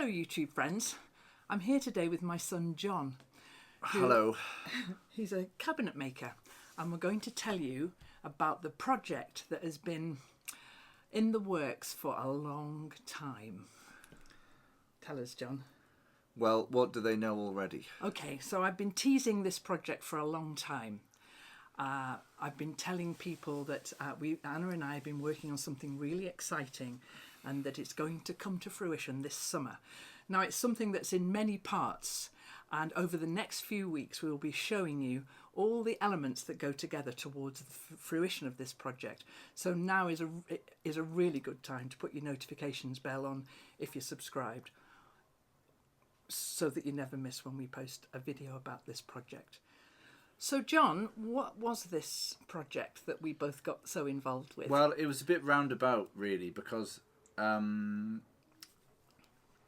Hello YouTube friends, I'm here today with my son John. Hello. He's a cabinet maker and we're going to tell you about the project that has been in the works for a long time. Tell us, John. Well, what do they know already? Okay, so I've been teasing this project for a long time. I've been telling people that Anna and I have been working on something really exciting and that it's going to come to fruition this summer. Now, it's something that's in many parts, and over the next few weeks we will be showing you all the elements that go together towards the fruition of this project. So now is a really good time to put your notifications bell on if you're subscribed, so that you never miss when we post a video about this project. So John, what was this project that we both got so involved with? Well, it was a bit roundabout, really, because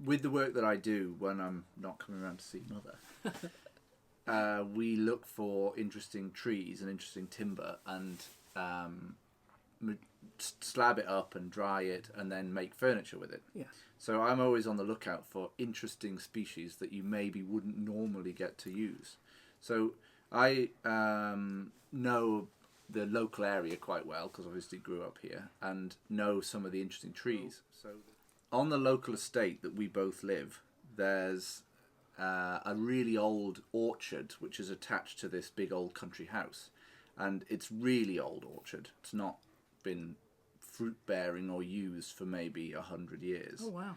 with the work that I do when I'm not coming around to see Mother, we look for interesting trees and interesting timber and slab it up and dry it and then make furniture with it. Yeah. So I'm always on the lookout for interesting species that you maybe wouldn't normally get to use. So I know the local area quite well because obviously grew up here and know some of the interesting trees. So on the local estate that we both live, there's a really old orchard which is attached to this big old country house, and it's really old orchard. It's not been fruit bearing or used for maybe 100 years. Oh wow.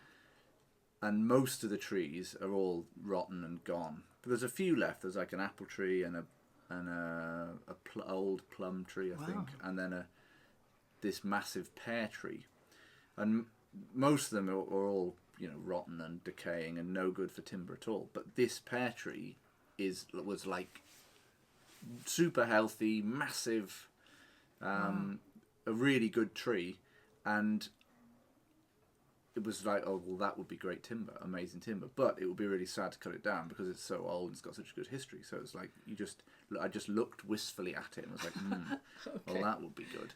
And most of the trees are all rotten and gone. But there's a few left. There's like an apple tree and old plum tree, I think, and then this massive pear tree. And most of them are all, rotten and decaying and no good for timber at all. But this pear tree was like super healthy, massive, a really good tree, and it was like, oh well, that would be great timber, amazing timber, but it would be really sad to cut it down because it's so old and it's got such a good history. So it's like I just looked wistfully at it and was like, Okay. well, that would be good.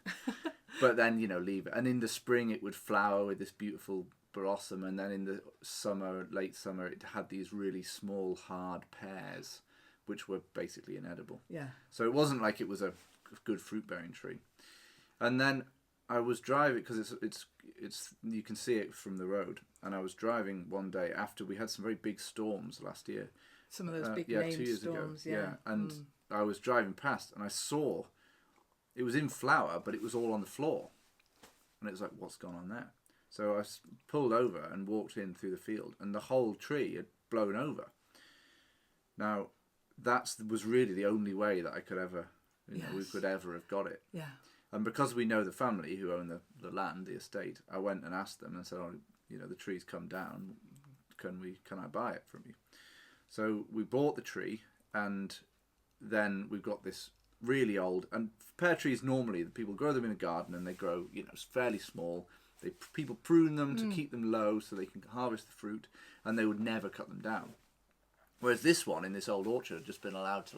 But then leave it, and in the spring it would flower with this beautiful blossom, and then in the summer, late summer, it had these really small hard pears, which were basically inedible. Yeah. So it wasn't like it was a good fruit bearing tree. And then I was driving because it's you can see it from the road, and I was driving one day after we had some very big storms last year. Some of those big 2 years storms, ago. And I was driving past and I saw it was in flower, but it was all on the floor, and it was like, what's gone on there? So I pulled over and walked in through the field, and the whole tree had blown over. Now that was really the only way that I could ever we could ever have got it. Yeah. And because we know the family who own the land, the estate, I went and asked them and said, oh, the tree's come down. Can I buy it from you? So we bought the tree, and then we've got this really old, and pear trees normally, the people grow them in a garden and they grow, fairly small. People prune them to keep them low so they can harvest the fruit, and they would never cut them down. Whereas this one in this old orchard had just been allowed to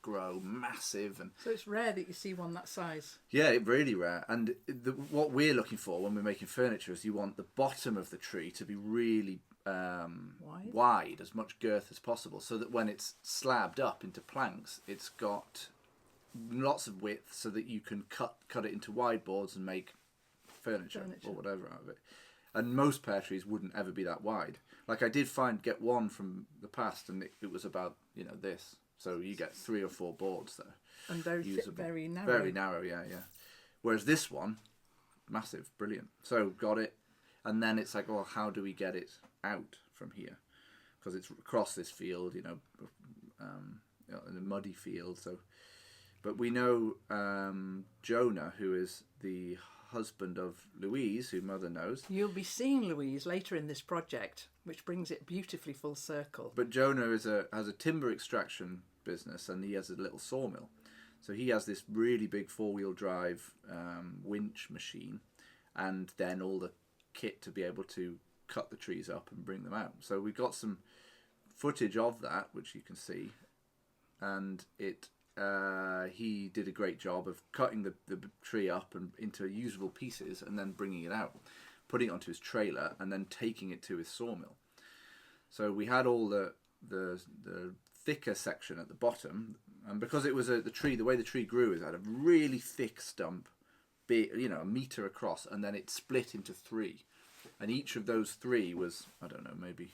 grow massive. And so it's rare that you see one that size. Yeah, really rare. And what we're looking for when we're making furniture is you want the bottom of the tree to be really wide, as much girth as possible, so that when it's slabbed up into planks, it's got lots of width so that you can cut it into wide boards and make furniture or whatever out of it. And most pear trees wouldn't ever be that wide. Like I did get one from the past, and it was about this. So you get 3 or 4 boards there. And very thick, very narrow. Very narrow, yeah. Whereas this one, massive, brilliant. So got it, and then it's like, well, how do we get it out from here? Because it's across this field, in a muddy field. So, but we know Jonah, who is the husband of Louise, who Mother knows. You'll be seeing Louise later in this project, which brings it beautifully full circle. But Jonah has a timber extraction business, and he has a little sawmill. So he has this really big 4-wheel drive winch machine, and then all the kit to be able to cut the trees up and bring them out. So we've got some footage of that, which you can see, and he did a great job of cutting the tree up and into usable pieces, and then bringing it out, putting it onto his trailer, and then taking it to his sawmill. So we had all the thicker section at the bottom, and because it was the tree, the way the tree grew is it had a really thick stump, big, a metre across, and then it split into 3, and each of those 3 was, I don't know, maybe.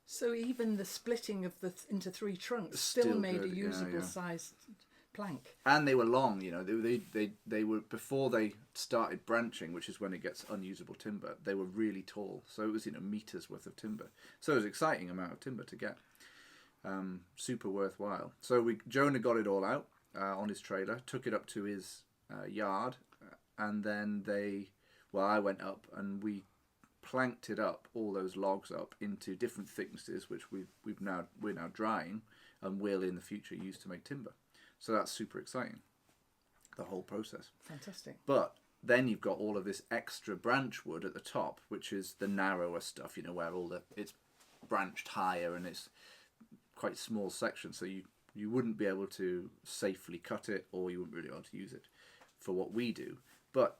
So even the splitting of into 3 trunks still made good. a usable sized plank. And they were long, they were, before they started branching, which is when it gets unusable timber, they were really tall. So it was, metres worth of timber. So it was an exciting amount of timber to get. Super worthwhile. So Jonah got it all out on his trailer, took it up to his yard, and then I went up and we planked it up, all those logs up into different thicknesses, which we're now drying and will in the future use to make timber. So that's super exciting, the whole process. Fantastic. But then you've got all of this extra branch wood at the top, which is the narrower stuff, where it's branched higher and it's quite small sections, so you wouldn't be able to safely cut it, or you wouldn't really be able to use it for what we do. But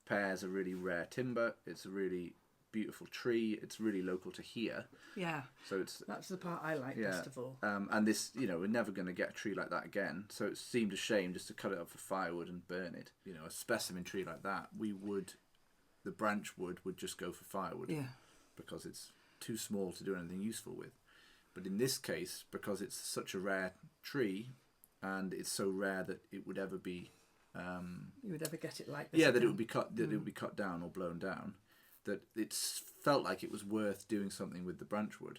pear's a really rare timber. It's a really beautiful tree. It's really local to here. Yeah. So that's the part I like best of all. And this, we're never going to get a tree like that again. So it seemed a shame just to cut it up for firewood and burn it. A specimen tree like that, the branch wood would just go for firewood. Yeah. Because it's too small to do anything useful with. But in this case, because it's such a rare tree, and it's so rare that it would ever be, you would ever get it like this. Yeah, again. that it would be cut. That it would be cut down or blown down. That it felt like it was worth doing something with the branch wood.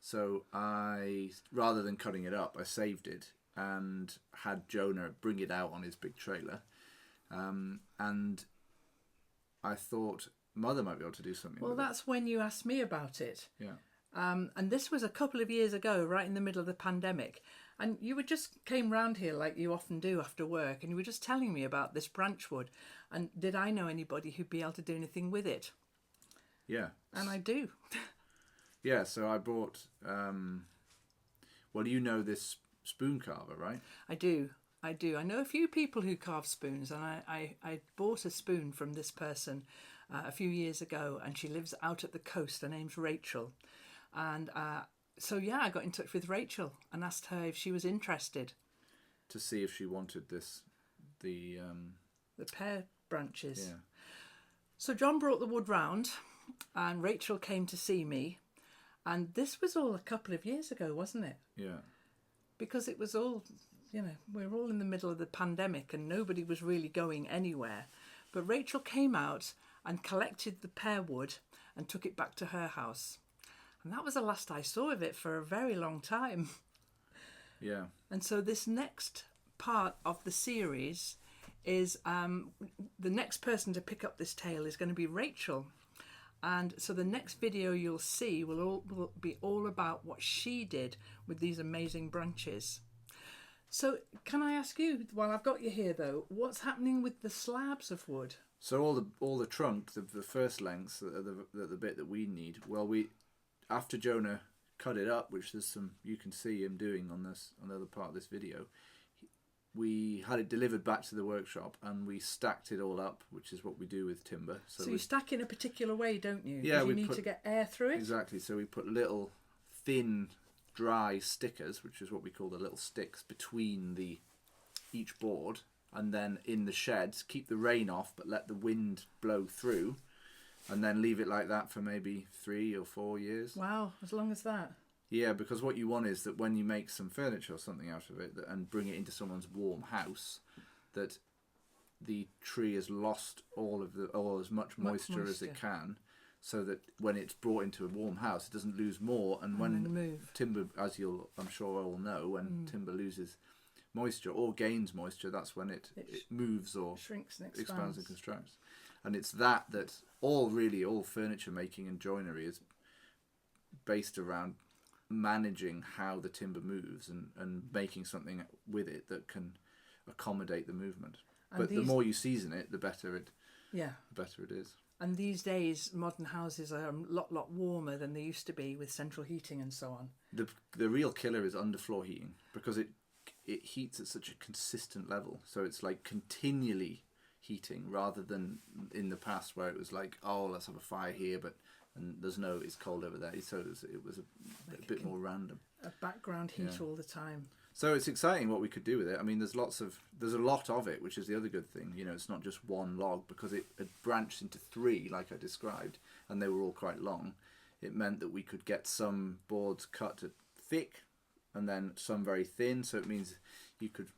So rather than cutting it up, I saved it and had Jonah bring it out on his big trailer, and I thought Mother might be able to do something. Well, that's when you asked me about it. Yeah. And this was a couple of years ago, right in the middle of the pandemic. And you came round here like you often do after work, and you were just telling me about this branch wood. And did I know anybody who'd be able to do anything with it? Yeah. And I do. Yeah, so I bought, you know this spoon carver, right? I do. I know a few people who carve spoons, and I bought a spoon from this person a few years ago, and she lives out at the coast. Her name's Rachel. And so, I got in touch with Rachel and asked her if she was interested. To see if she wanted the pear branches. Yeah. So John brought the wood round and Rachel came to see me. And this was all a couple of years ago, wasn't it? Yeah. Because it was all, we're all in the middle of the pandemic and nobody was really going anywhere. But Rachel came out and collected the pear wood and took it back to her house. And that was the last I saw of it for a very long time. Yeah. And so this next part of the series is the next person to pick up this tale is going to be Rachel. And so the next video you'll see will be all about what she did with these amazing branches. So can I ask you, while I've got you here though, what's happening with the slabs of wood? So all the trunk, the first lengths, the bit that we need. Well, after Jonah cut it up, which there's some you can see him doing on the other part of this video, we had it delivered back to the workshop and we stacked it all up, which is what we do with timber. So you stack in a particular way, don't you? Yeah, you need to get air through it. Exactly. So we put little thin, dry stickers, which is what we call the little sticks, between each board, and then in the sheds keep the rain off, but let the wind blow through, and then leave it like that for maybe 3 or 4 years. Wow, as long as that. Yeah, because what you want is that when you make some furniture or something out of it and bring it into someone's warm house, that the tree has lost all as much moisture as it can, so that when it's brought into a warm house, it doesn't lose more. And when timber, as I'm sure all know, when timber loses moisture or gains moisture, that's when it moves or shrinks and expands and contracts. And it's that all furniture making and joinery is based around managing how the timber moves and making something with it that can accommodate the movement. But the more you season it, the better it is. And these days, modern houses are a lot warmer than they used to be with central heating and so on. The real killer is underfloor heating, because it heats at such a consistent level. So it's like continually heating, rather than in the past where it was like, oh, let's have a fire here, but and there's no, it's cold over there. So it was a bit more random. A background heat all the time. So it's exciting what we could do with it. I mean, there's a lot of it, which is the other good thing. You know, it's not just one log, because it had branched into 3, like I described, and they were all quite long. It meant that we could get some boards cut to thick, and then some very thin. So it means we could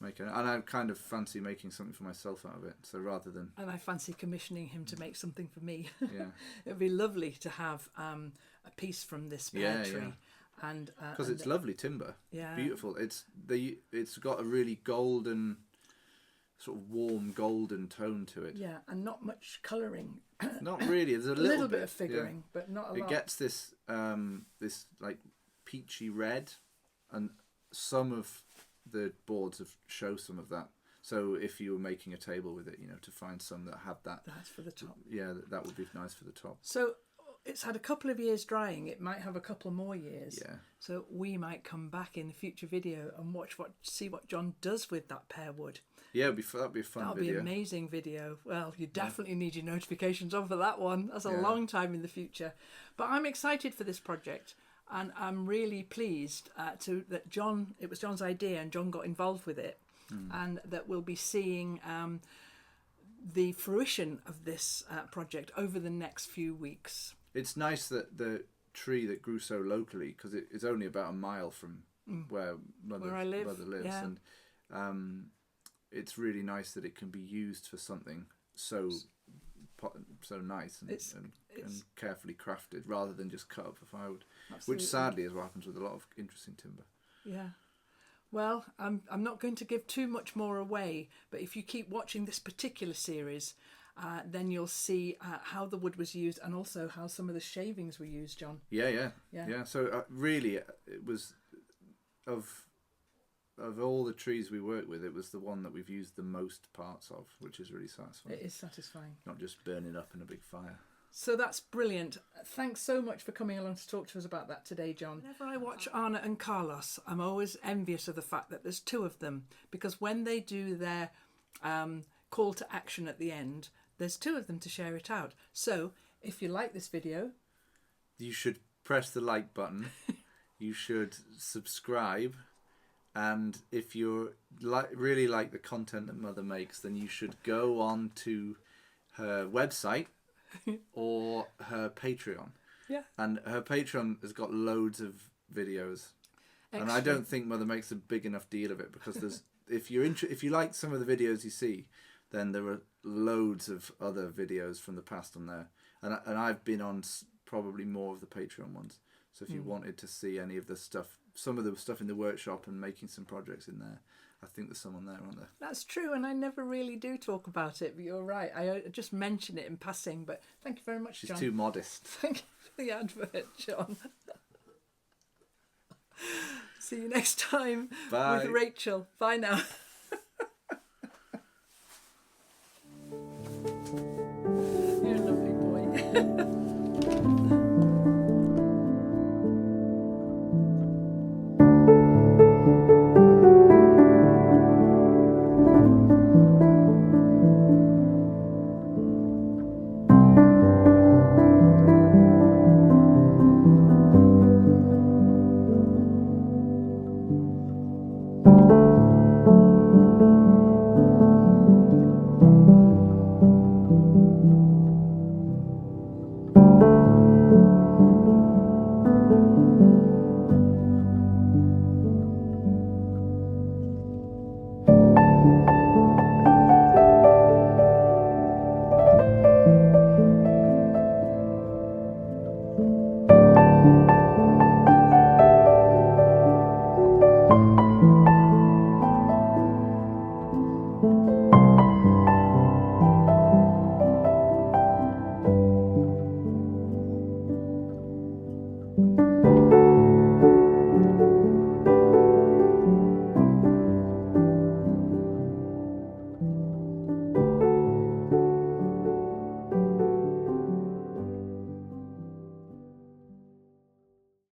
make it. And I kind of fancy making something for myself out of it. So rather than... And I fancy commissioning him to make something for me. Yeah. It'd be lovely to have a piece from this pear tree. Yeah. And because it's lovely timber, yeah, beautiful. It's got a really golden, sort of warm golden tone to it. Yeah, and not much colouring. Not really. There's a little bit of figuring, but not a lot. It gets this this like peachy red, and some of the boards show some of that. So if you were making a table with it, you know, to find some that have that. That's for the top. Yeah, that would be nice for the top. So it's had a couple of years drying. It might have a couple more years. Yeah. So we might come back in a future video and see what John does with that pear wood. Yeah, that'd be a fun video. That'll be an amazing video. Well, you definitely need your notifications on for that one. That's a long time in the future. But I'm excited for this project, and I'm really pleased that it was John's idea, and John got involved with it, and that we'll be seeing the fruition of this project over the next few weeks. It's nice that the tree that grew so locally, because it's only about a mile from where Mother lives, and it's really nice that it can be used for something so nice and carefully crafted, rather than just cut up for firewood. Absolutely. Which sadly is what happens with a lot of interesting timber. Yeah. Well, I'm not going to give too much more away, but if you keep watching this particular series, then you'll see how the wood was used, and also how some of the shavings were used, John. Yeah. So really, it was of all the trees we worked with, it was the one that we've used the most parts of, which is really satisfying. It is satisfying. Not just burning up in a big fire. So that's brilliant. Thanks so much for coming along to talk to us about that today, John. Whenever I watch Anna and Carlos, I'm always envious of the fact that there's 2 of them, because when they do their call to action at the end, there's 2 of them to share it out. So if you like this video, you should press the like button. You should subscribe. And if you really like the content that Mother makes, then you should go on to her website or her Patreon. Yeah. And her Patreon has got loads of videos. Excellent. And I don't think Mother makes a big enough deal of it, because there's if you like some of the videos you see, then there are loads of other videos from the past on there. And I've been on probably more of the Patreon ones. So if you wanted to see any of the stuff, some of the stuff in the workshop and making some projects in there, I think there's some on there, aren't there? That's true, and I never really do talk about it, but you're right. I just mention it in passing, but thank you very much, John. She's too modest. Thank you for the advert, John. See you next time. Bye. With Rachel. Bye now. You're a lovely boy.